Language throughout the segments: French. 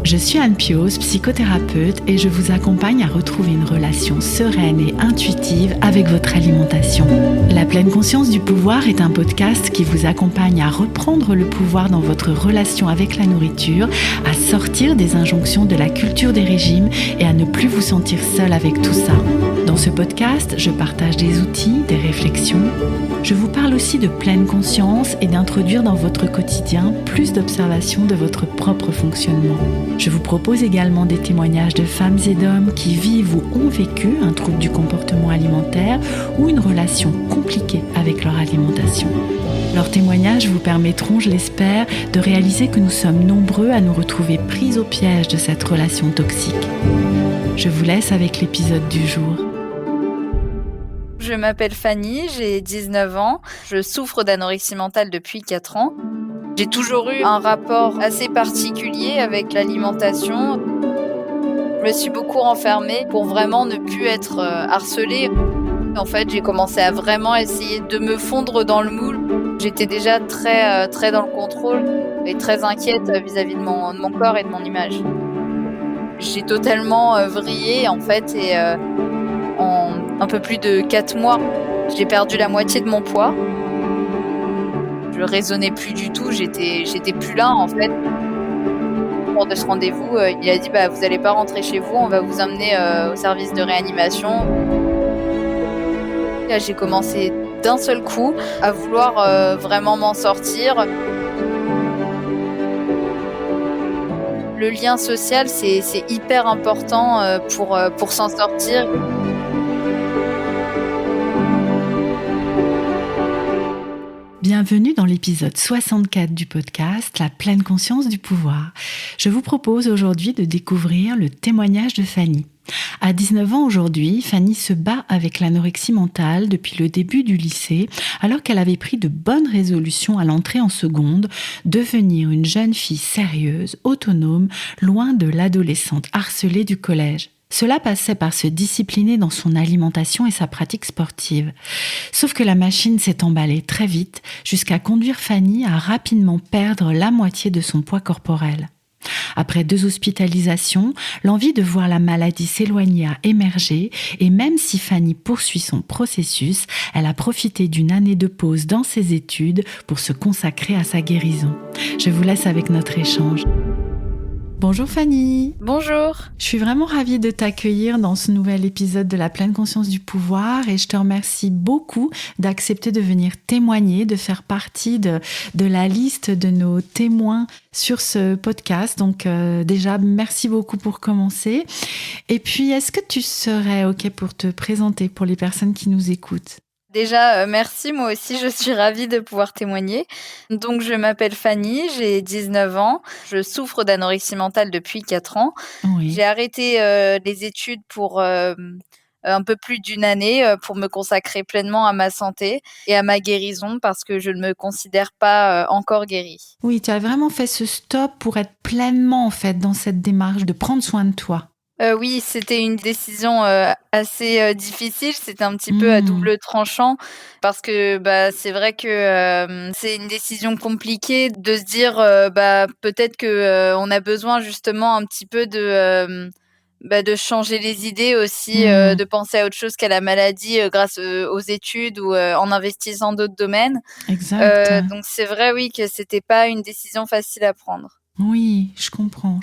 Je suis Anne Pioz, psychothérapeute et je vous accompagne à retrouver une relation sereine et intuitive avec votre alimentation. La pleine conscience du pouvoir est un podcast qui vous accompagne à reprendre le pouvoir dans votre relation avec la nourriture, à sortir des injonctions de la culture des régimes et à ne plus vous sentir seul avec tout ça. Dans ce podcast, je partage des outils, des réflexions. Je vous parle aussi de pleine conscience et d'introduire dans votre quotidien plus d'observation de votre propre fonctionnement. Je vous propose également des témoignages de femmes et d'hommes qui vivent ou ont vécu un trouble du comportement alimentaire ou une relation compliquée avec leur alimentation. Leurs témoignages vous permettront, je l'espère, de réaliser que nous sommes nombreux à nous retrouver pris au piège de cette relation toxique. Je vous laisse avec l'épisode du jour. Je m'appelle Fanny, j'ai 19 ans, je souffre d'anorexie mentale depuis 4 ans. J'ai toujours eu un rapport assez particulier avec l'alimentation. Je me suis beaucoup renfermée pour vraiment ne plus être harcelée. En fait, j'ai commencé à vraiment essayer de me fondre dans le moule. J'étais déjà très dans le contrôle et très inquiète vis-à-vis de mon corps et de mon image. J'ai totalement vrillé en fait et en un peu plus de 4 mois, j'ai perdu la moitié de mon poids. Je raisonnais plus du tout, j'étais plus là en fait. Lors de ce rendez-vous, il a dit vous allez pas rentrer chez vous, on va vous emmener au service de réanimation. Là, j'ai commencé d'un seul coup à vouloir vraiment m'en sortir. Le lien social, c'est hyper important pour s'en sortir. Bienvenue dans l'épisode 64 du podcast La pleine conscience du pouvoir. Je vous propose aujourd'hui de découvrir le témoignage de Fanny. À 19 ans aujourd'hui, Fanny se bat avec l'anorexie mentale depuis le début du lycée, alors qu'elle avait pris de bonnes résolutions à l'entrée en seconde, devenir une jeune fille sérieuse, autonome, loin de l'adolescente harcelée du collège. Cela passait par se discipliner dans son alimentation et sa pratique sportive. Sauf que la machine s'est emballée très vite jusqu'à conduire Fanny à rapidement perdre la moitié de son poids corporel. Après 2 hospitalisations, l'envie de voir la maladie s'éloigner a émergé et même si Fanny poursuit son processus, elle a profité d'une année de pause dans ses études pour se consacrer à sa guérison. Je vous laisse avec notre échange. Bonjour Fanny. Bonjour. Je suis vraiment ravie de t'accueillir dans ce nouvel épisode de la pleine conscience du pouvoir et je te remercie beaucoup d'accepter de venir témoigner, de faire partie de la liste de nos témoins sur ce podcast. Donc déjà, merci beaucoup pour commencer. Et puis, est-ce que tu serais OK pour te présenter pour les personnes qui nous écoutent ? Déjà, merci, moi aussi je suis ravie de pouvoir témoigner. Donc je m'appelle Fanny, j'ai 19 ans, je souffre d'anorexie mentale depuis 4 ans. Oui. J'ai arrêté les études pour un peu plus d'une année pour me consacrer pleinement à ma santé et à ma guérison parce que je ne me considère pas encore guérie. Oui, tu as vraiment fait ce stop pour être pleinement en fait dans cette démarche de prendre soin de toi. Oui, c'était une décision assez difficile. C'était un petit peu à double tranchant parce que c'est vrai que c'est une décision compliquée de se dire peut-être que on a besoin justement un petit peu de changer les idées aussi, de penser à autre chose qu'à la maladie grâce aux études ou en investissant d'autres domaines. Exact. Donc c'est vrai, oui, que c'était pas une décision facile à prendre. Oui, je comprends.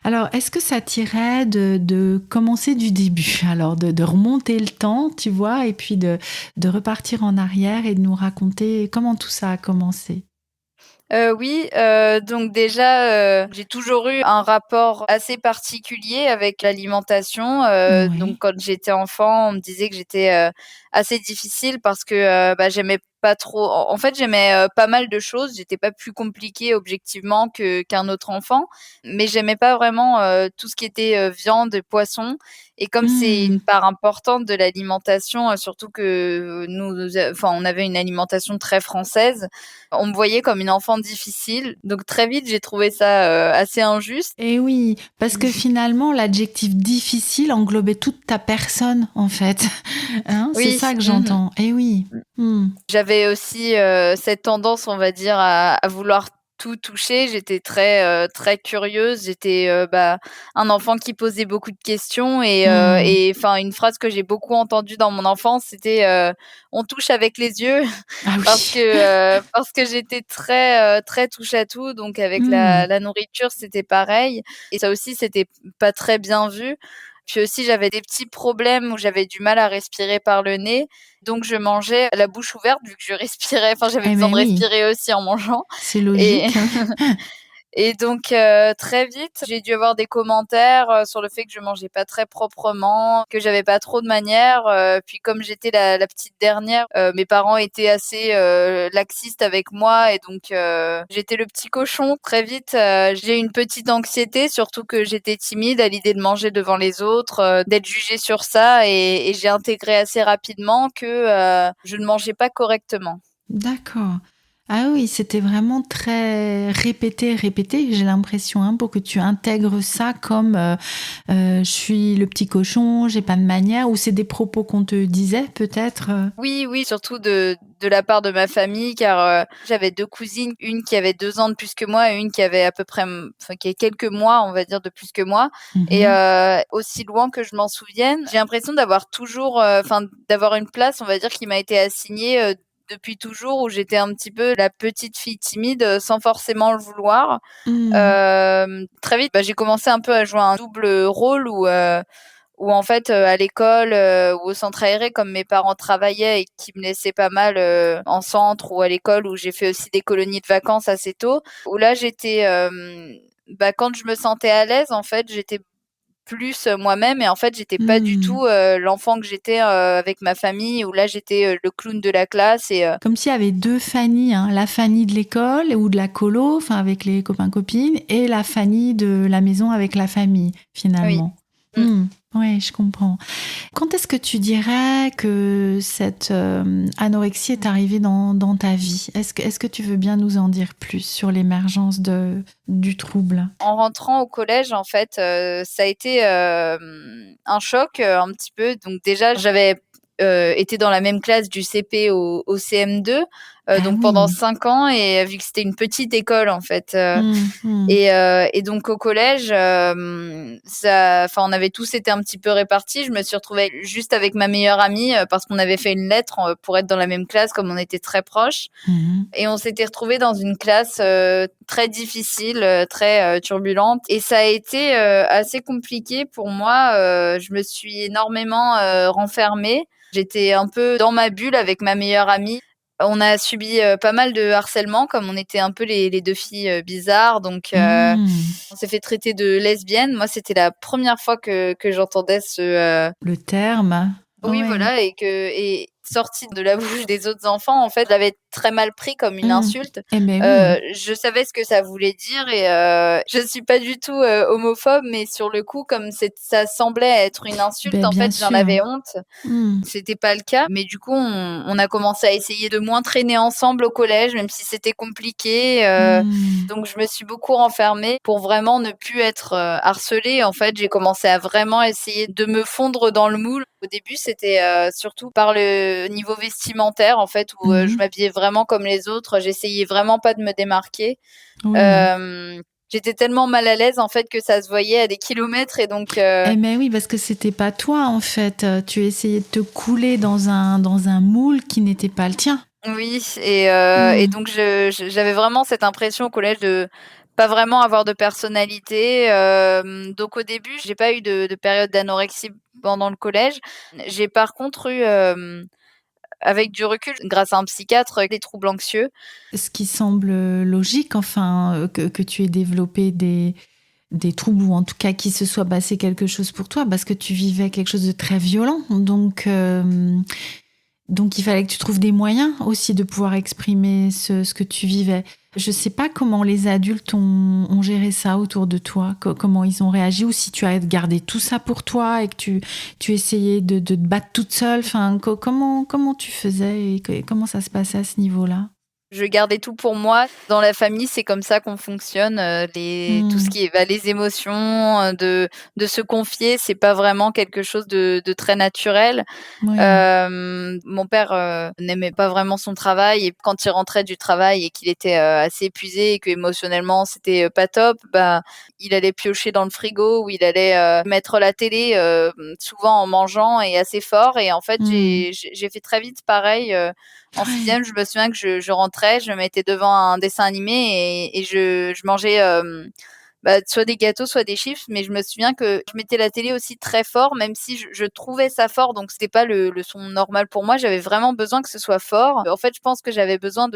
Alors, est-ce que ça t'irait de commencer du début, alors de remonter le temps, tu vois, et puis de repartir en arrière et de nous raconter comment tout ça a commencé? Oui, donc déjà, j'ai toujours eu un rapport assez particulier avec l'alimentation. Oui. Donc quand j'étais enfant, on me disait que j'étais assez difficile parce que j'aimais pas trop. En fait, j'aimais pas mal de choses. J'étais pas plus compliquée objectivement qu'un autre enfant, mais j'aimais pas vraiment tout ce qui était viande, poisson. Et comme c'est une part importante de l'alimentation, surtout que on avait une alimentation très française, on me voyait comme une enfant difficile. Donc très vite, j'ai trouvé ça assez injuste. Et oui, parce que finalement, l'adjectif difficile englobait toute ta personne, en fait. Hein, Oui. C'est ça que j'entends. Et oui. J'avais aussi cette tendance, on va dire, à vouloir tout touchée. J'étais très curieuse. J'étais un enfant qui posait beaucoup de questions et enfin une phrase que j'ai beaucoup entendue dans mon enfance, c'était on touche avec les yeux Ah oui. parce que j'étais très touche à tout. Donc avec Mmh. la nourriture, c'était pareil. Et ça aussi, c'était pas très bien vu. Puis aussi, j'avais des petits problèmes où j'avais du mal à respirer par le nez. Donc, je mangeais la bouche ouverte vu que je respirais. Enfin, j'avais Eh besoin beh, de oui, respirer aussi en mangeant. c'est Et logique. et donc très vite, j'ai dû avoir des commentaires, sur le fait que je mangeais pas très proprement, que j'avais pas trop de manières, puis comme j'étais la petite dernière, mes parents étaient assez, laxistes avec moi et donc j'étais le petit cochon. Très vite, j'ai eu une petite anxiété, surtout que j'étais timide à l'idée de manger devant les autres, d'être jugée sur ça et j'ai intégré assez rapidement que, je ne mangeais pas correctement. D'accord. Ah oui, c'était vraiment très répété, répété, j'ai l'impression, hein, pour que tu intègres ça comme je suis le petit cochon, j'ai pas de manière, ou c'est des propos qu'on te disait peut-être Oui, oui, surtout de la part de ma famille, car j'avais 2 cousines, une qui avait 2 ans de plus que moi et une qui avait à peu près, enfin qui avait quelques mois, on va dire, de plus que moi. Et Mhm. aussi loin que je m'en souvienne, j'ai l'impression d'avoir toujours, enfin d'avoir une place, on va dire, qui m'a été assignée, depuis toujours, où j'étais un petit peu la petite fille timide, sans forcément le vouloir. Mm. Très vite, j'ai commencé un peu à jouer un double rôle où en fait, à l'école, ou au centre aéré, comme mes parents travaillaient et qu'ils me laissaient pas mal, en centre ou à l'école, où j'ai fait aussi des colonies de vacances assez tôt, où là j'étais, quand je me sentais à l'aise, en fait, j'étais plus, moi-même et en fait, j'étais pas du Mm. tout, l'enfant que j'étais, avec ma famille, où là j'étais, le clown de la classe et Comme s'il y avait deux Fanny, hein, la Fanny de l'école ou de la colo, enfin avec les copains-copines, et la Fanny de la maison avec la famille, oui. finalement. Mmh. Oui, je comprends. Quand est-ce que tu dirais que cette anorexie est arrivée dans ta vie? Est-ce que tu veux bien nous en dire plus sur l'émergence du trouble? En rentrant au collège, en fait, ça a été, un choc, un petit peu. Donc déjà, j'avais, été dans la même classe du CP au CM2, Ah donc pendant oui. 5 ans et vu que c'était une petite école, en fait, Mm. et donc au collège, ça enfin, on avait tous été un petit peu répartis. Je me suis retrouvée juste avec ma meilleure amie, parce qu'on avait fait une lettre, pour être dans la même classe comme on était très proches. Mhm. Et on s'était retrouvés dans une classe très difficile, très turbulente. Et ça a été assez compliqué pour moi. Je me suis énormément renfermée. J'étais un peu dans ma bulle avec ma meilleure amie. On a subi pas mal de harcèlement, comme on était un peu les deux filles bizarres. Donc, Mm. on s'est fait traiter de lesbiennes. Moi, c'était la première fois que j'entendais ce, Le terme, oui, ouais. voilà, et sorti de la bouche des autres enfants, en fait, je l'avais très mal pris comme une Mm. insulte. Eh ben oui. Je savais ce que ça voulait dire et je suis pas du tout homophobe, mais sur le coup, comme ça semblait être une insulte, Ben en bien fait, j'en sûr. avais honte. Mm. C'était pas le cas, mais du coup, on a commencé à essayer de moins traîner ensemble au collège, même si c'était compliqué. Mm. Donc, je me suis beaucoup renfermée pour vraiment ne plus être harcelée. En fait, j'ai commencé à vraiment essayer de me fondre dans le moule. Au début, c'était surtout par le niveau vestimentaire, en fait, où je Mhm. m'habillais vraiment comme les autres. J'essayais vraiment pas de me démarquer. Oui. Euh, J'étais tellement mal à l'aise, en fait, que ça se voyait à des kilomètres. Et donc, Eh ben oui, parce que c'était pas toi en fait. Tu essayais de te couler dans un moule qui n'était pas le tien. oui, et Mm. donc j'avais vraiment cette impression au collège de pas vraiment avoir de personnalité. Donc au début, j'ai pas eu de période d'anorexie pendant le collège. J'ai par contre eu, avec du recul, grâce à un psychiatre, des troubles anxieux. Ce qui semble logique, enfin, que tu aies développé des troubles ou en tout cas qu'il se soit passé quelque chose pour toi parce que tu vivais quelque chose de très violent. Donc, il fallait que tu trouves des moyens aussi de pouvoir exprimer ce que tu vivais. Je ne sais pas comment les adultes ont géré ça autour de toi, comment ils ont réagi, ou si tu as gardé tout ça pour toi et que tu essayais de te battre toute seule. Enfin, comment tu faisais et comment ça se passait à ce niveau-là? je gardais tout pour moi. Dans la famille, c'est comme ça qu'on fonctionne. Tout ce Mmh. qui est les émotions, de se confier, c'est pas vraiment quelque chose de très naturel. Oui. Mon père n'aimait pas vraiment son travail et quand il rentrait du travail et qu'il était assez épuisé et que émotionnellement c'était pas top, bah il allait piocher dans le frigo ou il allait mettre la télé souvent en mangeant et assez fort. Et en fait Mmh. j'ai fait très vite pareil. En Ouais. sixième, je me souviens que je rentrais, je me mettais devant un dessin animé et je mangeais soit des gâteaux, soit des chips, mais je me souviens que je mettais la télé aussi très fort, même si je trouvais ça fort, donc c'était pas le son normal pour moi. J'avais vraiment besoin que ce soit fort. En fait, je pense que j'avais besoin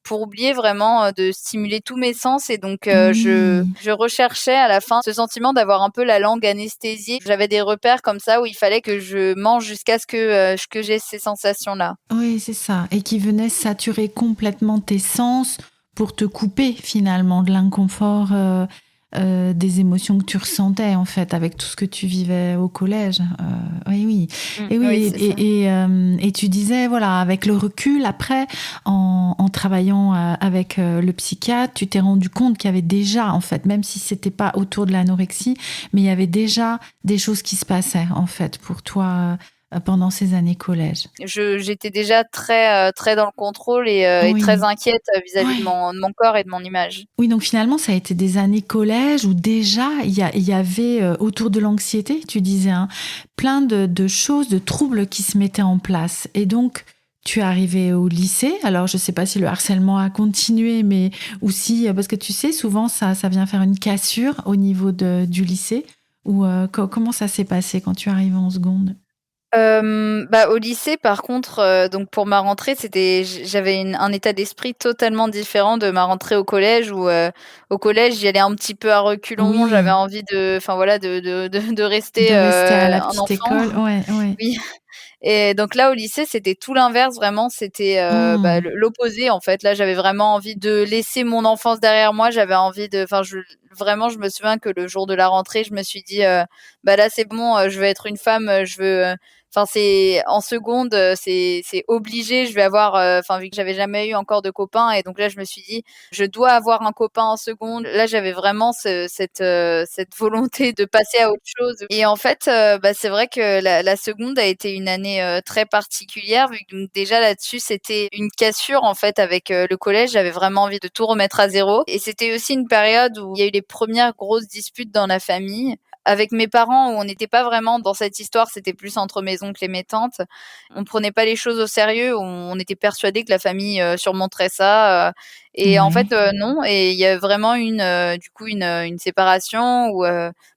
pour oublier vraiment, de stimuler tous mes sens. Et donc Oui. je recherchais à la fin ce sentiment d'avoir un peu la langue anesthésiée. J'avais des repères comme ça où il fallait que je mange jusqu'à ce que j'ai ces sensations-là. Oui, c'est ça, et qui venait saturer complètement tes sens pour te couper finalement de l'inconfort, des émotions que tu ressentais en fait avec tout ce que tu vivais au collège. Oui, oui. Et Oui, oui, c'est ça. et tu disais voilà, avec le recul après, en travaillant, avec, le psychiatre, tu t'es rendu compte qu'il y avait déjà en fait, même si c'était pas autour de l'anorexie, mais il y avait déjà des choses qui se passaient en fait pour toi, pendant ces années collège. J'étais déjà très dans le contrôle et très Oui. inquiète vis-à-vis de Ouais. mon corps et de mon image. Oui, donc finalement, ça a été des années collège où déjà il y avait, autour de l'anxiété, tu disais, hein, plein de choses, de troubles qui se mettaient en place. Et donc, tu es arrivée au lycée. Alors, je ne sais pas si le harcèlement a continué, mais aussi, parce que tu sais, souvent, ça vient faire une cassure au niveau du lycée. Ou comment ça s'est passé quand tu arrives en seconde? Au lycée, par contre, donc pour ma rentrée, j'avais un état d'esprit totalement différent de ma rentrée au collège où, au collège, j'y allais un petit peu à reculons. J'avais Oui, envie enfin voilà, de de rester, rester à la un petite enfant. école. Ouais, ouais. Oui. Et donc là, au lycée, c'était tout l'inverse, vraiment. C'était Mmh. l'opposé, en fait. Là, j'avais vraiment envie de laisser mon enfance derrière moi. J'avais envie vraiment, je me souviens que le jour de la rentrée, je me suis dit, bah là, c'est bon, je veux être une femme, je veux. Enfin, c'est en seconde, c'est obligé. Je vais avoir, enfin, vu que j'avais jamais eu encore de copain, et donc là, je me suis dit, je dois avoir un copain en seconde. Là, j'avais vraiment cette volonté de passer à autre chose. Et en fait, c'est vrai que la seconde a été une année très particulière, vu que donc déjà là-dessus, c'était une cassure en fait avec le collège. J'avais vraiment envie de tout remettre à zéro. Et c'était aussi une période où il y a eu les premières grosses disputes dans la famille. Avec mes parents, où on n'était pas vraiment dans cette histoire, c'était plus entre mes oncles et mes tantes. On prenait pas les choses au sérieux, on était persuadés que la famille surmonterait ça. Et en fait, Ouais. non. Et il y a vraiment du coup, une séparation où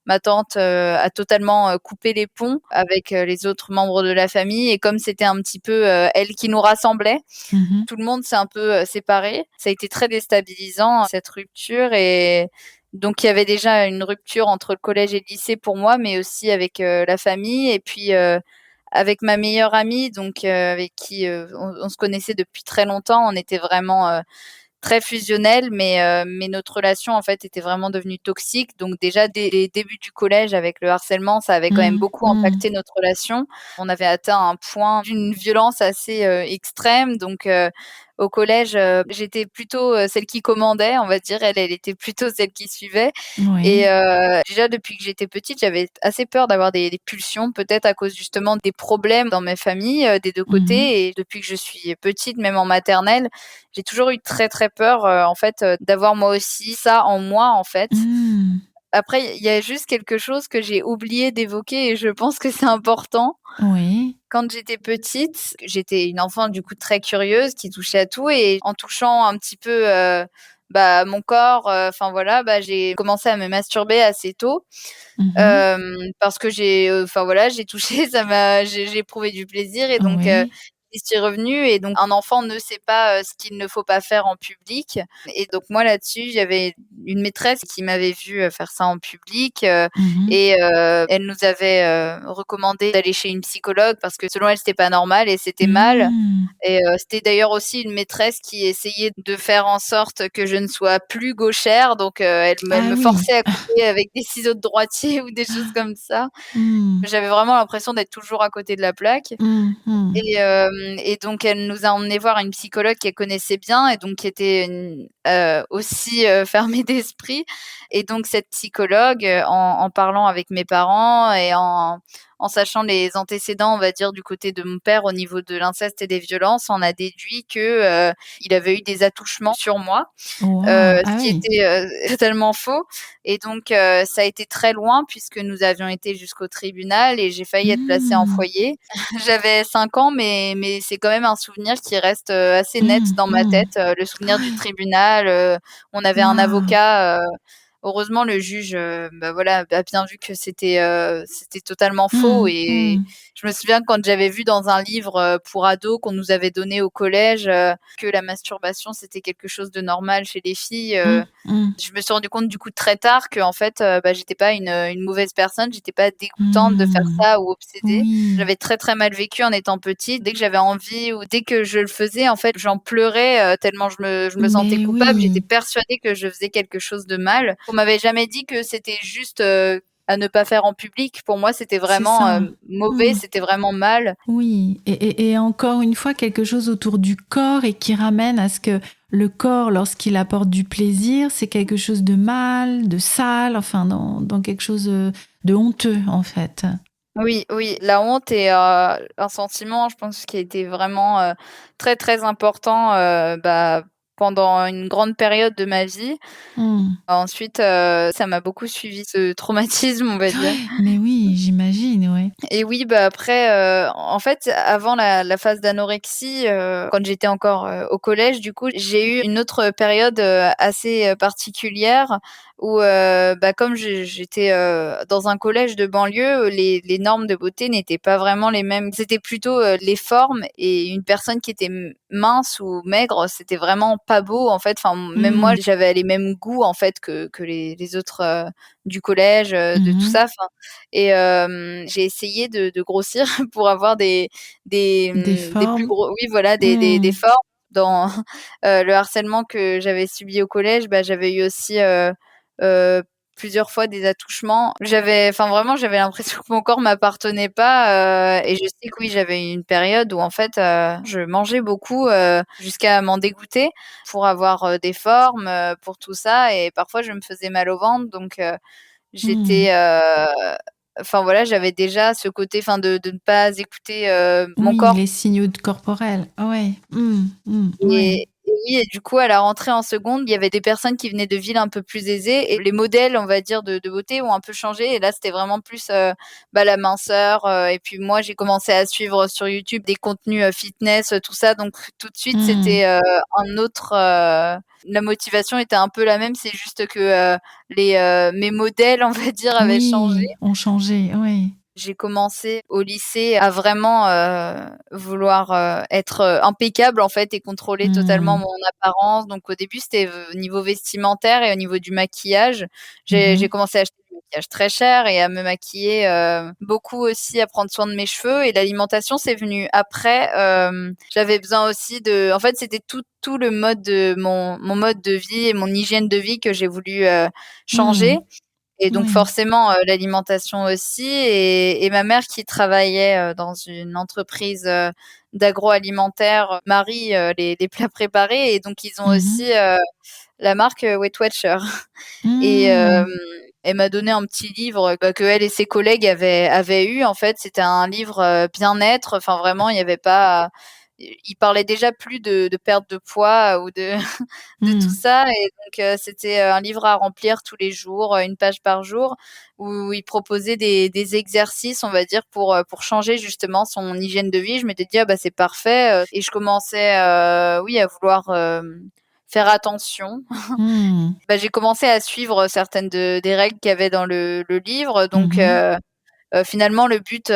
ma tante a totalement coupé les ponts avec les autres membres de la famille. Et comme c'était un petit peu elle qui nous rassemblait, Mmh. tout le monde s'est un peu séparé. Ça a été très déstabilisant, cette rupture. Et donc, il y avait déjà une rupture entre le collège et le lycée pour moi, mais aussi avec la famille. Et puis, avec ma meilleure amie, donc avec qui on se connaissait depuis très longtemps. On était vraiment très fusionnel, mais notre relation en fait était vraiment devenue toxique. Donc déjà dès les débuts du collège avec le harcèlement, ça avait quand même Mmh, beaucoup mmh. impacté notre relation. On avait atteint un point d'une violence assez extrême. Donc au collège, j'étais plutôt celle qui commandait, on va dire. Elle était plutôt celle qui suivait. Et Ouais. déjà depuis que j'étais petite, j'avais assez peur d'avoir des pulsions, peut-être à cause justement des problèmes dans mes familles, des 2 Mmh. côtés. Et depuis que je suis petite, même en maternelle, j'ai toujours eu très, très peur, en fait, d'avoir moi aussi ça en moi, en fait. Mmh. Après, il y a juste quelque chose que j'ai oublié d'évoquer et je pense que c'est important. Oui. Quand j'étais petite, j'étais une enfant du coup très curieuse qui touchait à tout. Et en touchant un petit peu, mon corps, enfin voilà, j'ai commencé à me masturber assez tôt. Mmh. Parce que j'ai touché, j'ai éprouvé du plaisir. Et donc Oui. j'y suis revenue. Et donc un enfant ne sait pas, ce qu'il ne faut pas faire en public. Et donc moi là-dessus, j'avais une maîtresse qui m'avait vue, faire ça en public, Mmh. et elle nous avait, recommandé d'aller chez une psychologue parce que selon elle, c'était pas normal et c'était mal. Mmh. Et c'était d'ailleurs aussi une maîtresse qui essayait de faire en sorte que je ne sois plus gauchère. Donc elle Ah me oui. forçait à couper avec des ciseaux de droitier ou des choses comme ça. Mmh. J'avais vraiment l'impression d'être toujours à côté de la plaque. Mmh mh. Et et donc elle nous a emmenés voir une psychologue qu'elle connaissait bien et donc qui était aussi fermée d'esprit. Et donc cette psychologue, en parlant avec mes parents et en sachant les antécédents, on va dire, du côté de mon père au niveau de l'inceste et des violences, on a déduit que il avait eu des attouchements sur moi, Wow. Ah ce qui oui. était totalement faux. Et donc ça a été très loin puisque nous avions été jusqu'au tribunal et j'ai failli être placée en Mmh. foyer. J'avais 5 ans, mais c'est quand même un souvenir qui reste assez net Mmh. dans ma Mmh. tête. Le souvenir du tribunal, on avait un Waouh. avocat. Heureusement, le juge, bah voilà, a bien vu que c'était totalement faux. Mmh. Et Mmh. je me souviens quand j'avais vu dans un livre pour ados qu'on nous avait donné au collège que la masturbation c'était quelque chose de normal chez les filles. Mmh. Mmh. Je me suis rendu compte du coup très tard que en fait, bah, j'étais pas une mauvaise personne, j'étais pas dégoûtante de faire Mmh. ça ou obsédée. Oui. J'avais très, très mal vécu en étant petite. Dès que j'avais envie ou dès que je le faisais, en fait, j'en pleurais tellement je me sentais Mais coupable. J'étais oui. persuadée que je faisais quelque chose de mal. On m'avait jamais dit que c'était juste à ne pas faire en public. Pour moi, c'était C'est vraiment ça. mauvais, Mmh. c'était vraiment mal. Oui, et encore une fois, quelque chose autour du corps et qui ramène à ce que le corps, lorsqu'il apporte du plaisir, c'est quelque chose de mal, de sale, enfin, dans quelque chose de honteux, en fait. Oui, oui, la honte est un sentiment, je pense, qui a été vraiment très, très important bah, pendant une grande période de ma vie. Hmm. Ensuite, ça m'a beaucoup suivi, ce traumatisme, on va dire. Ouais, mais oui, j'imagine, ouais. Et oui, bah après, en fait, avant la phase d'anorexie, quand j'étais encore au collège, du coup, j'ai eu une autre période assez particulière où, bah, comme j'étais dans un collège de banlieue, les normes de beauté n'étaient pas vraiment les mêmes. C'était plutôt les formes et une personne qui était mince ou maigre, c'était vraiment pas beau en fait. Enfin, même moi, Hmm. j'avais les mêmes goûts en fait que les autres du collège, de tout Mhm. ça. Enfin, et j'ai essayé de grossir pour avoir Des des plus formes. gros, oui, voilà, des Hmm. formes. Dans le harcèlement que j'avais subi au collège, bah, j'avais eu aussi, heu, plusieurs fois des attouchements. Enfin vraiment, j'avais l'impression que mon corps m'appartenait pas, et je sais que oui, j'avais eu une période où en fait, je mangeais beaucoup, jusqu'à m'en dégoûter pour avoir, des formes, pour tout ça et parfois je me faisais mal au ventre donc Hmm. j'étais, enfin voilà, j'avais déjà ce côté, enfin de ne pas écouter, mon Oui, corps. les signaux corporels. Ouais. Hmm. Hmm. Ouais. Et oui, et du coup, à la rentrée en seconde, il y avait des personnes qui venaient de villes un peu plus aisées et les modèles, on va dire, de beauté ont un peu changé. Et là, c'était vraiment plus bah, la minceur. Et puis moi, j'ai commencé à suivre sur YouTube des contenus fitness, tout ça. Donc tout de suite, Hmm. c'était un autre. La motivation était un peu la même. C'est juste que mes modèles, on va dire, avaient changé. Oui, ont changé, oui. J'ai commencé au lycée à vraiment vouloir être impeccable en fait et contrôler totalement Hmm. mon apparence. Donc au début, c'était au niveau vestimentaire et au niveau du maquillage. J'ai Mhm. commencé à acheter du maquillage très cher et à me maquiller beaucoup aussi, à prendre soin de mes cheveux. Et l'alimentation, c'est venu après. J'avais besoin aussi de... En fait, c'était tout le mode de mon mode de vie et mon hygiène de vie que j'ai voulu changer. Hmm. Et donc Oui. forcément, l'alimentation aussi et ma mère qui travaillait, dans une entreprise, d'agroalimentaire, marie, les plats préparés et donc ils ont Mhm. aussi, la marque, Weight Watcher et Hmm. elle m'a donné un petit livre, bah, qu'elle et ses collègues avaient eu en fait. C'était un livre, bien-être, enfin vraiment il y avait pas il parlait déjà plus de perte de poids ou de de tout Hmm. ça et donc c'était, un livre à remplir tous les jours, 1 page par jour où il proposait des exercices, on va dire, pour changer justement son hygiène de vie. Je m'étais dit: «Ah bah, c'est parfait», et je commençais, oui, à vouloir, faire attention. Hmm. Bah, j'ai commencé à suivre certaines des règles qu'il y avait dans le livre donc Mhm. finalement le but,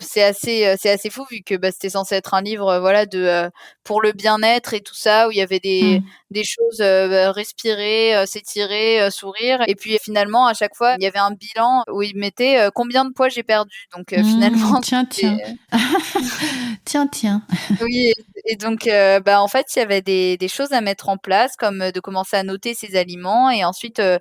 c'est assez fou vu que, bah, c'était censé être un livre, voilà pour le bien-être et tout ça, où il y avait Hmm. des choses, bah, respirer, s'étirer, sourire et puis finalement à chaque fois, il y avait un bilan où il mettait, combien de poids j'ai perdu donc Hmm. finalement Tiens, tiens. c'était Tiens, tiens. oui Et donc, en fait, il y avait des choses à mettre en place comme, de commencer à noter ses aliments et ensuite, Mmh.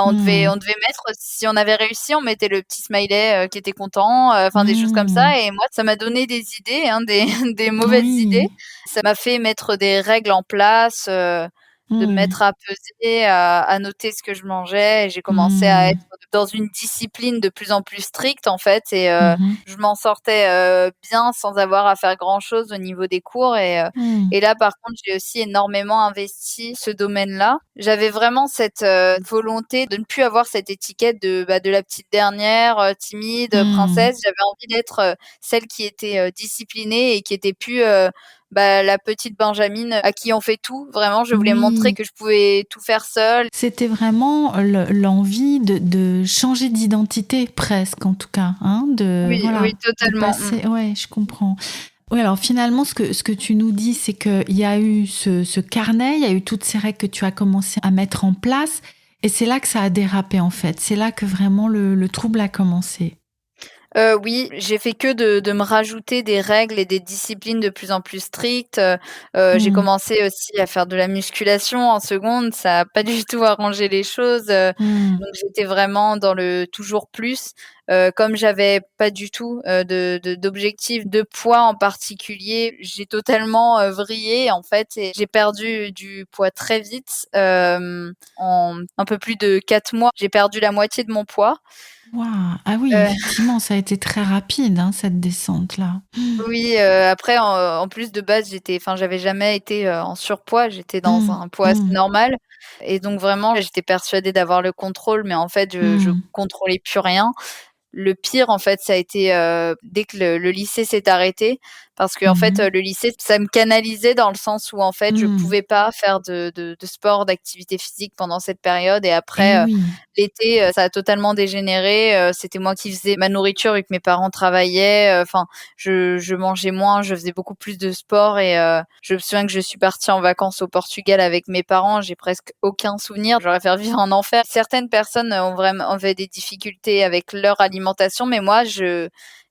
on devait mettre si on avait réussi, on mettait le petit smiley, qui était content, enfin des choses comme Mmh. ça et moi, ça m'a donné des idées, hein, des des mauvaises idées. Oui. Ça m'a fait mettre des règles en place, de me Mmh. mettre à peser, à noter ce que je mangeais et j'ai commencé à Mmh. être dans une discipline de plus en plus stricte, en fait et Mmh mh. je m'en sortais, bien sans avoir à faire grand chose au niveau des cours Mmh. et là, par contre, j'ai aussi énormément investi ce domaine-là. J'avais vraiment cette, volonté de ne plus avoir cette étiquette de la petite dernière, timide, Mmh. princesse. J'avais envie d'être, celle qui était, disciplinée et qui était plus, la petite Benjamine à qui on fait tout. Vraiment, je voulais montrer Oui. que je pouvais tout faire seule. C'était vraiment l'envie de changer d'identité presque en tout cas, hein, de Oui, voilà, oui, de totalement. Mmh. passer ouais, je comprends. Oui, alors finalement ce que tu nous dis, c'est qu'il y a eu ce carnet, il y a eu toutes ces règles que tu as commencé à mettre en place et c'est là que ça a dérapé en fait. C'est là que vraiment le trouble a commencé. Oui, j'ai fait que de me rajouter des règles et des disciplines de plus en plus strictes, j'ai Mmh. commencé aussi à faire de la musculation en seconde, ça a pas du tout arrangé les choses, Mmh. donc j'étais vraiment dans le toujours plus. Comme j'avais pas du tout, d'objectif de poids en particulier, j'ai totalement, vrillé en fait et j'ai perdu du poids très vite, en un peu plus de 4 mois, j'ai perdu la moitié de mon poids. Waouh! Ah oui, Heu effectivement, ça a été très rapide, hein, cette descente-là. Mmh. Oui, après en plus de base, j'avais jamais été, en surpoids, j'étais dans Mmh. un poids assez Mmh. normal et donc vraiment j'étais persuadée d'avoir le contrôle, mais en fait je Mmh. contrôlais plus rien. Le pire, en fait, ça a été, dès que le lycée s'est arrêté parce qu'en fait, Mmh. le lycée, ça me canalisait dans le sens où, en fait, je Mmh. pouvais pas faire de sport, d'activité physique pendant cette période et Eh après, oui. l'été, ça a totalement dégénéré, c'était moi qui faisais ma nourriture vu que mes parents travaillaient, enfin, je mangeais moins, je faisais beaucoup plus de sport et je me souviens que je suis partie en vacances au Portugal avec mes parents, j'ai presque aucun souvenir, j'aurais fait vivre un enfer. Certaines personnes ont avaient des difficultés avec leur alimentation, mais moi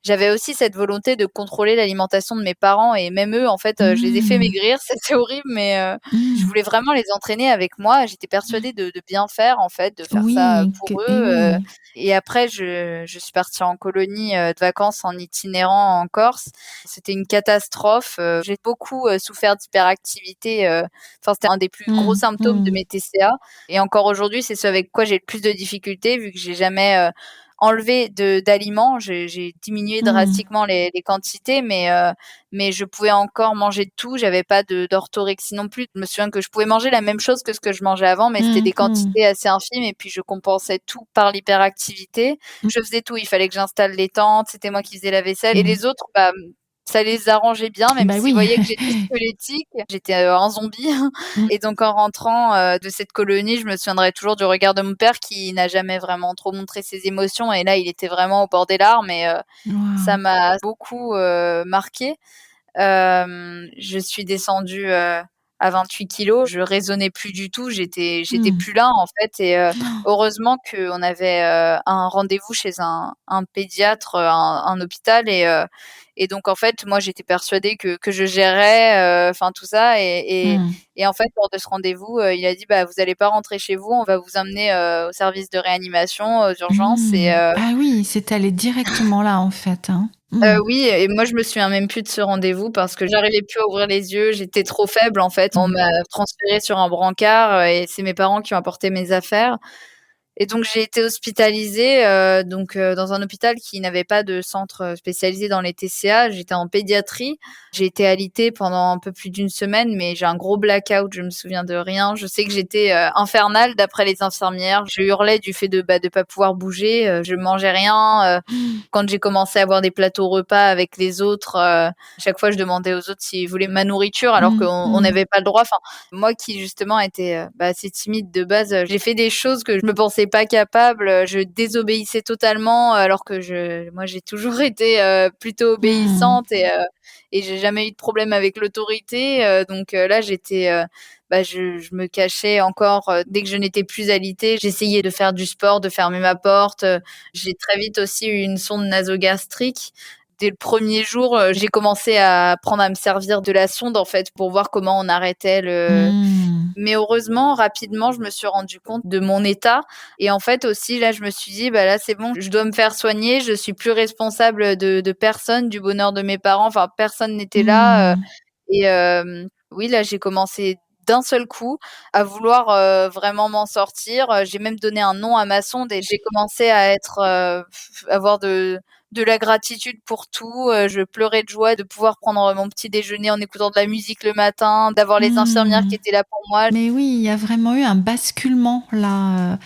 j'avais aussi cette volonté de contrôler l'alimentation de mes parents et même eux, en fait, je les ai fait Mmh. maigrir, c'était horrible, mais je Mmh. voulais vraiment les entraîner avec moi. J'étais persuadée de bien faire, en fait, de faire ça, Oui, pour que eh eux, oui. et après je suis partie en colonie, de vacances en itinérant en Corse. C'était une catastrophe, j'ai beaucoup, souffert d'hyperactivité, enfin, c'était un des plus gros Mmh. symptômes de Mmh. mes TCA et encore aujourd'hui, c'est ce avec quoi j'ai le plus de difficultés vu que j'ai jamais, enlevé de d'aliments. J'ai diminué Mmh. drastiquement les quantités, mais je pouvais encore manger de tout. J'avais pas d'orthorexie non plus. Je me souviens que je pouvais manger la même chose que ce que je mangeais avant, mais c'était Mmh des mh. quantités assez infimes et puis je compensais tout par l'hyperactivité. Je faisais tout, il fallait que j'installe les tentes, c'était moi qui faisais la vaisselle et Mmh. les autres, ça les arrangeait bien, même Bah s'ils oui. voyaient que j'étais squelettique, j'étais, un zombie Mmh. et donc en rentrant, de cette colonie, je me souviendrai toujours du regard de mon père qui n'a jamais vraiment trop montré ses émotions et là, il était vraiment au bord des larmes et Waouh. ça m'a beaucoup, marquée. Je suis descendue, à 28 kilogrammes. Je raisonnais plus du tout, j'étais Mmh. plus là, en fait et heureusement qu'on avait, un rendez-vous chez un pédiatre, un hôpital et donc en fait, moi, j'étais persuadée que je gérais, enfin tout ça Mmh. et en fait, lors de ce rendez-vous, il a dit: «Bah, vous allez pas rentrer chez vous, on va vous emmener, au service de réanimation, aux urgences» et Mmh. Ah oui, c'est allé directement là, en fait, hein? Mmh. Oui et moi je me souviens même plus de ce rendez-vous parce que j'arrivais plus à ouvrir les yeux, j'étais trop faible en fait. On Mmh. m'a transférée sur un brancard, et c'est mes parents qui ont apporté mes affaires. Et donc j'ai été hospitalisée, dans un hôpital qui n'avait pas de centre, spécialisé dans les TCA. J'étais en pédiatrie. J'ai été alitée pendant un peu plus d'une semaine, mais j'ai un gros blackout, je me souviens de rien. Je sais que j'étais, infernale d'après les infirmières. Je hurlais du fait de pas pouvoir bouger, je mangeais rien, quand j'ai commencé à avoir des plateaux repas avec les autres, chaque fois je demandais aux autres s'ils voulaient ma nourriture alors Mmh. qu'on Mmh. n'avait pas le droit. Enfin, moi qui justement étais, assez timide de base, j'ai fait des choses que je me pensais pas capable, je désobéissais totalement alors que moi j'ai toujours été, plutôt Mmh. obéissante et j'ai jamais eu de problème avec l'autorité, là j'étais, je me cachais encore, dès que je n'étais plus alitée, j'essayais de faire du sport, de fermer ma porte, j'ai très vite aussi eu une sonde nasogastrique. dès le premier jour, j'ai commencé à apprendre à me servir de la sonde en fait pour voir comment on arrêtait le. Mmh. Mais heureusement, rapidement, je me suis rendu compte de mon état et en fait aussi là, je me suis dit: «Bah là, c'est bon, je dois me faire soigner, je suis plus responsable de personne, du bonheur de mes parents». Enfin, personne n'était là, Mmh. et oui, là, j'ai commencé d'un seul coup à vouloir, vraiment m'en sortir. J'ai même donné un nom à ma sonde et j'ai commencé à être, avoir de la gratitude pour tout. Je pleurais de joie de pouvoir prendre mon petit déjeuner en écoutant de la musique le matin, d'avoir les infirmières qui Mmh. étaient là pour moi. Mais oui, il y a vraiment eu un basculement là,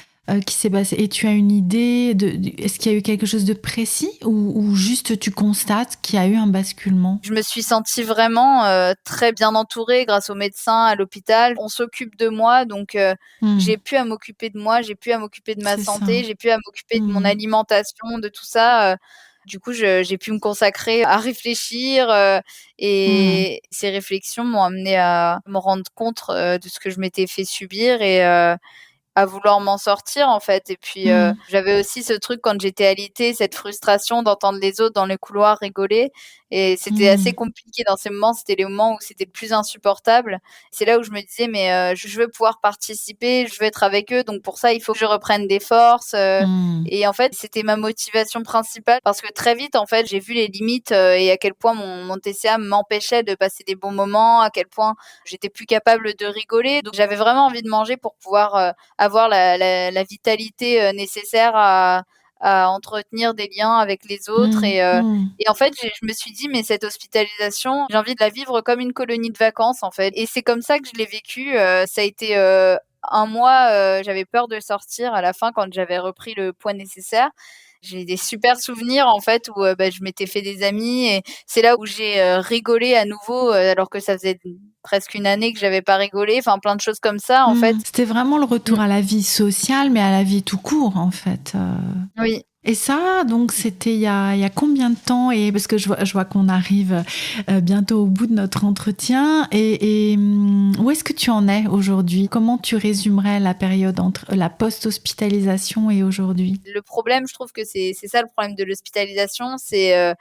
qui s'est passé et tu as une idée de est-ce qu'il y a eu quelque chose de précis ou juste tu constates qu'il y a eu un basculement? Je me suis sentie vraiment, très bien entourée grâce aux médecins, à l'hôpital. On s'occupe de moi donc Mmh. j'ai pu à m'occuper de moi, j'ai pu à m'occuper de ma C'est ça. santé, j'ai pu à m'occuper de mon Mmh. alimentation, de tout ça, du coup, j'ai pu me consacrer à réfléchir, Mmh. et ces réflexions m'ont amenée à me rendre compte, de ce que je m'étais fait subir et à vouloir m'en sortir, en fait et puis, Mmh. j'avais aussi ce truc quand j'étais alitée, cette frustration d'entendre les autres dans les couloirs rigoler et c'était assez Mmh. compliqué dans ces moments, c'était les moments où c'était le plus insupportable. C'est là où je me disais: «Mais, je veux pouvoir participer, je veux être avec eux, donc pour ça, il faut que je reprenne des forces», Mmh. et en fait, c'était ma motivation principale parce que très vite, en fait, j'ai vu les limites, et à quel point mon TCA m'empêchait de passer des bons moments, à quel point j'étais plus capable de rigoler, donc j'avais vraiment envie de manger pour pouvoir, avoir la vitalité, nécessaire à entretenir des liens avec les autres Mmh. Mmh. et en fait, je me suis dit: «Mais cette hospitalisation, j'ai envie de la vivre comme une colonie de vacances, en fait» et c'est comme ça que je l'ai vécu, ça a été, 1 mois, j'avais peur de sortir à la fin quand j'avais repris le poids nécessaire. J'ai des super souvenirs en fait où, bah, je m'étais fait des amis et c'est là où j'ai, rigolé à nouveau, alors que ça faisait presque une année que j'avais pas rigolé, enfin plein de choses comme ça en fait. Mmh. C'était vraiment le Mmh. retour à la vie sociale, mais à la vie tout court, en fait. Oui. Et ça, donc, c'était il y a combien de temps? Et parce que je vois qu'on arrive bientôt au bout de notre entretien. Où est-ce que tu en es aujourd'hui? Comment tu résumerais la période entre la post-hospitalisation et aujourd'hui? Le problème, je trouve que c'est ça le problème de l'hospitalisation, c'est,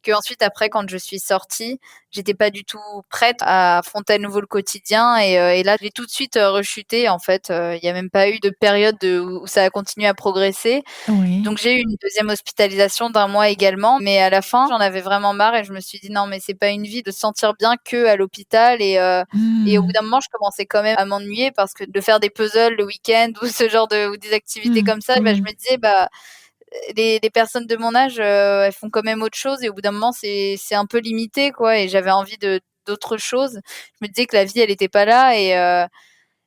qu'ensuite après quand je suis sortie, j'étais pas du tout prête à affronter à nouveau le quotidien et là j'ai tout de suite, rechuté en fait, il y a même pas eu de période où ça a continué à progresser. Oui. Donc j'ai eu une deuxième hospitalisation d'1 mois également, mais à la fin, j'en avais vraiment marre et je me suis dit: «Non mais c'est pas une vie de se sentir bien qu'à l'hôpital» et au bout Mmh. d'un moment, je commençais quand même à m'ennuyer parce que de faire des puzzles le week-end ou ce genre de ou des activités Mmh. comme ça, bah, je Mmh. me disais: «Bah, les personnes de mon âge, elles font quand même autre chose et au bout d'un moment, c'est un peu limité, quoi» et j'avais envie de d'autres choses. Je me disais que la vie, elle était pas là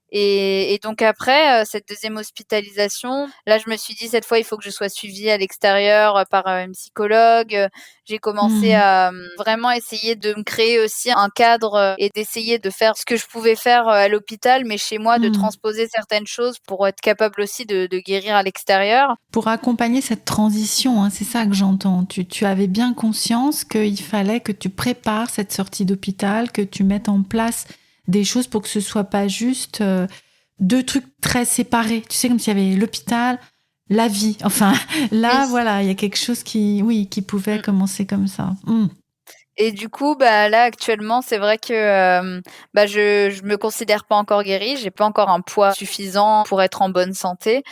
et donc après, cette deuxième hospitalisation, là, je me suis dit: «Cette fois, il faut que je sois suivie à l'extérieur, par, une psychologue», j'ai commencé Mmh. à, vraiment essayer de me créer aussi un cadre, et d'essayer de faire ce que je pouvais faire, à l'hôpital, mais chez moi, de Mmh. transposer certaines choses pour être capable aussi de guérir à l'extérieur. Pour accompagner cette transition, hein, c'est ça que j'entends. Tu avais bien conscience qu'il fallait que tu prépares cette sortie d'hôpital, que tu mettes en place des choses pour que ce soit pas juste deux trucs très séparés. Tu sais, comme s'il y avait l'hôpital, la vie. Enfin, Oui. là, voilà, il y a quelque chose qui, oui, qui pouvait Mmh. commencer comme ça. Mmh. Et du coup, bah, là, actuellement, c'est vrai que, bah, je me considère pas encore guérie. J'ai pas encore un poids suffisant pour être en bonne santé,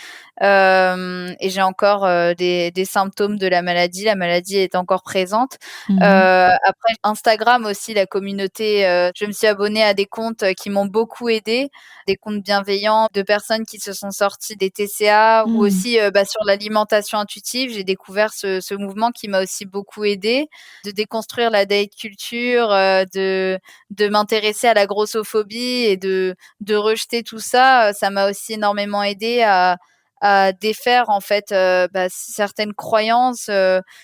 et j'ai encore, des symptômes de la maladie. La maladie est encore présente. Mhm. Après Instagram aussi, la communauté, je me suis abonnée à des comptes, qui m'ont beaucoup aidée, des comptes bienveillants de personnes qui se sont sorties des TCA ou Mhm. aussi, bah, sur l'alimentation intuitive. J'ai découvert ce mouvement qui m'a aussi beaucoup aidée, de déconstruire la diet culture, de m'intéresser à la grossophobie et de rejeter tout ça, ça m'a aussi énormément aidée à défaire en fait, bah, certaines croyances.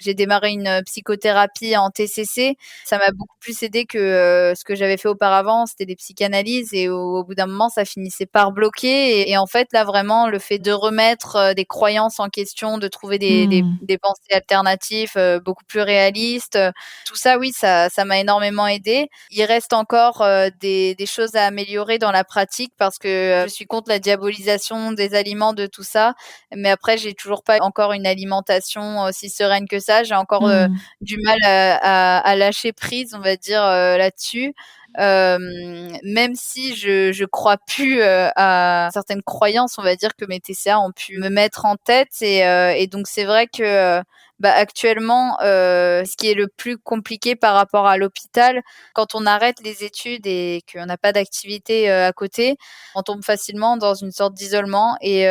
J'ai démarré une, psychothérapie en TCC. Ça m'a beaucoup plus aidée que, ce que j'avais fait auparavant, c'était des psychanalyses et au bout d'un moment, ça finissait par bloquer et en fait, là, vraiment, le fait de remettre, des croyances en question, de trouver Mhm. des pensées alternatives, beaucoup plus réalistes, tout ça, oui, ça m'a énormément aidée. Il reste encore, des choses à améliorer dans la pratique parce que, je suis contre la diabolisation des aliments, de tout ça. ça. Mais après, j'ai toujours pas encore une alimentation aussi sereine que ça. J'ai encore du mal à lâcher prise, on va dire, là-dessus. Même si je crois plus à certaines croyances, on va dire, que mes TCA ont pu me mettre en tête. Et donc, c'est vrai que actuellement, ce qui est le plus compliqué par rapport à l'hôpital, quand on arrête les études et qu'on n'a pas d'activité à côté, on tombe facilement dans une sorte d'isolement. Et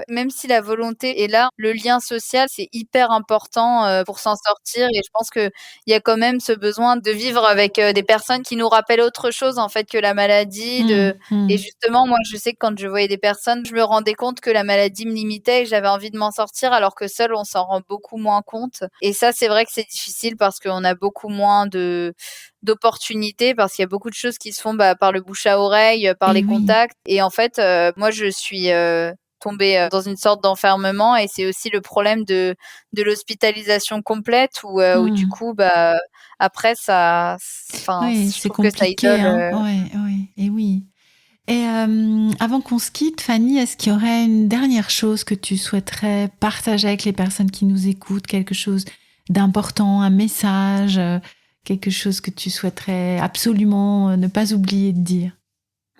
même si la volonté est là, le lien social, c'est hyper important pour s'en sortir. Et je pense qu'il y a quand même ce besoin de vivre avec des personnes qui nous rappellent autre chose en fait que la maladie. Et justement, moi, je sais que quand je voyais des personnes, je me rendais compte que la maladie me limitait et j'avais envie de m'en sortir, alors que seul, on s'en rend beaucoup moins compte. Et ça, c'est vrai que c'est difficile parce qu'on a beaucoup moins d'opportunités, parce qu'il y a beaucoup de choses qui se font par le bouche à oreille, par les contacts. Et en fait, moi, je suis tombée dans une sorte d'enfermement, et c'est aussi le problème de l'hospitalisation complète où du coup, après, ça, enfin, Oui, je c'est trouve que ça compliqué, isole. hein. Ouais, et oui. Et avant qu'on se quitte, Fanny, est-ce qu'il y aurait une dernière chose que tu souhaiterais partager avec les personnes qui nous écoutent, quelque chose d'important, un message, quelque chose que tu souhaiterais absolument ne pas oublier de dire?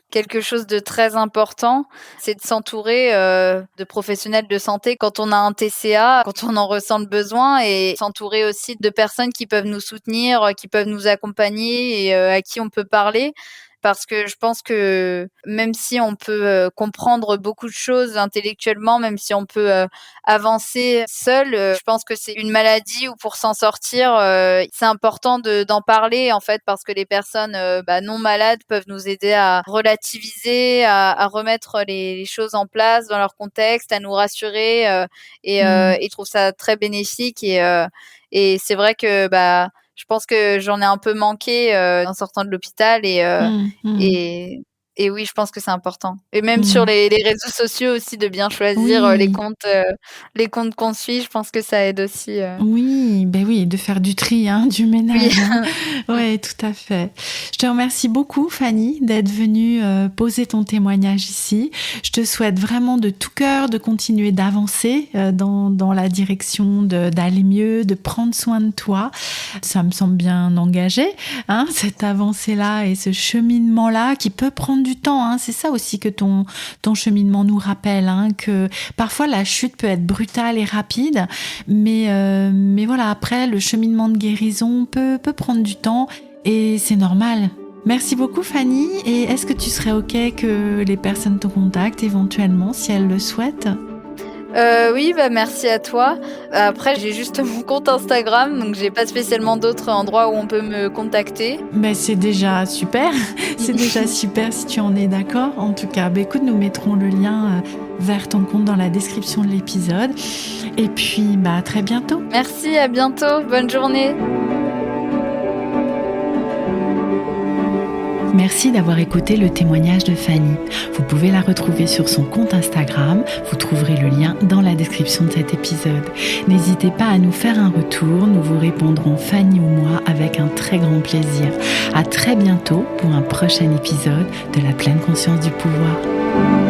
Quelque chose de très important, c'est de s'entourer de professionnels de santé quand on a un TCA, quand on en ressent le besoin, et s'entourer aussi de personnes qui peuvent nous soutenir, qui peuvent nous accompagner et à qui on peut parler. Parce que je pense que même si on peut comprendre beaucoup de choses intellectuellement, même si on peut avancer seul, je pense que c'est une maladie où pour s'en sortir, c'est important d'en parler en fait, parce que les personnes non malades peuvent nous aider à relativiser, à remettre les choses en place dans leur contexte, à nous rassurer, et je trouve ça très bénéfique. Et c'est vrai que je pense que j'en ai un peu manqué en sortant de l'hôpital, et oui, je pense que c'est important. Et même sur les réseaux sociaux aussi, de bien choisir Oui. les comptes qu'on suit, je pense que ça aide aussi. Oui, ben oui, de faire du tri, hein, du ménage. Oui. Hein. Ouais, tout à fait. Je te remercie beaucoup, Fanny, d'être venue poser ton témoignage ici. Je te souhaite vraiment de tout cœur de continuer d'avancer dans la direction d'aller mieux, de prendre soin de toi. Ça me semble bien engagé, hein, cette avancée-là et ce cheminement-là qui peut prendre du temps. Hein. C'est ça aussi que ton cheminement nous rappelle, hein, que parfois la chute peut être brutale et rapide, mais voilà, après, le cheminement de guérison peut prendre du temps et c'est normal. Merci beaucoup, Fanny. Et est-ce que tu serais OK que les personnes te contactent éventuellement si elles le souhaitent ? Oui, merci à toi. Après, j'ai juste mon compte Instagram, donc j'ai pas spécialement d'autres endroits où on peut me contacter. Mais c'est déjà super. C'est déjà super si tu en es d'accord. En tout cas, écoute, nous mettrons le lien vers ton compte dans la description de l'épisode. Et puis, à très bientôt. Merci, à bientôt. Bonne journée. Merci d'avoir écouté le témoignage de Fanny. Vous pouvez la retrouver sur son compte Instagram. Vous trouverez le lien dans la description de cet épisode. N'hésitez pas à nous faire un retour. Nous vous répondrons, Fanny ou moi, avec un très grand plaisir. À très bientôt pour un prochain épisode de La pleine conscience du pouvoir.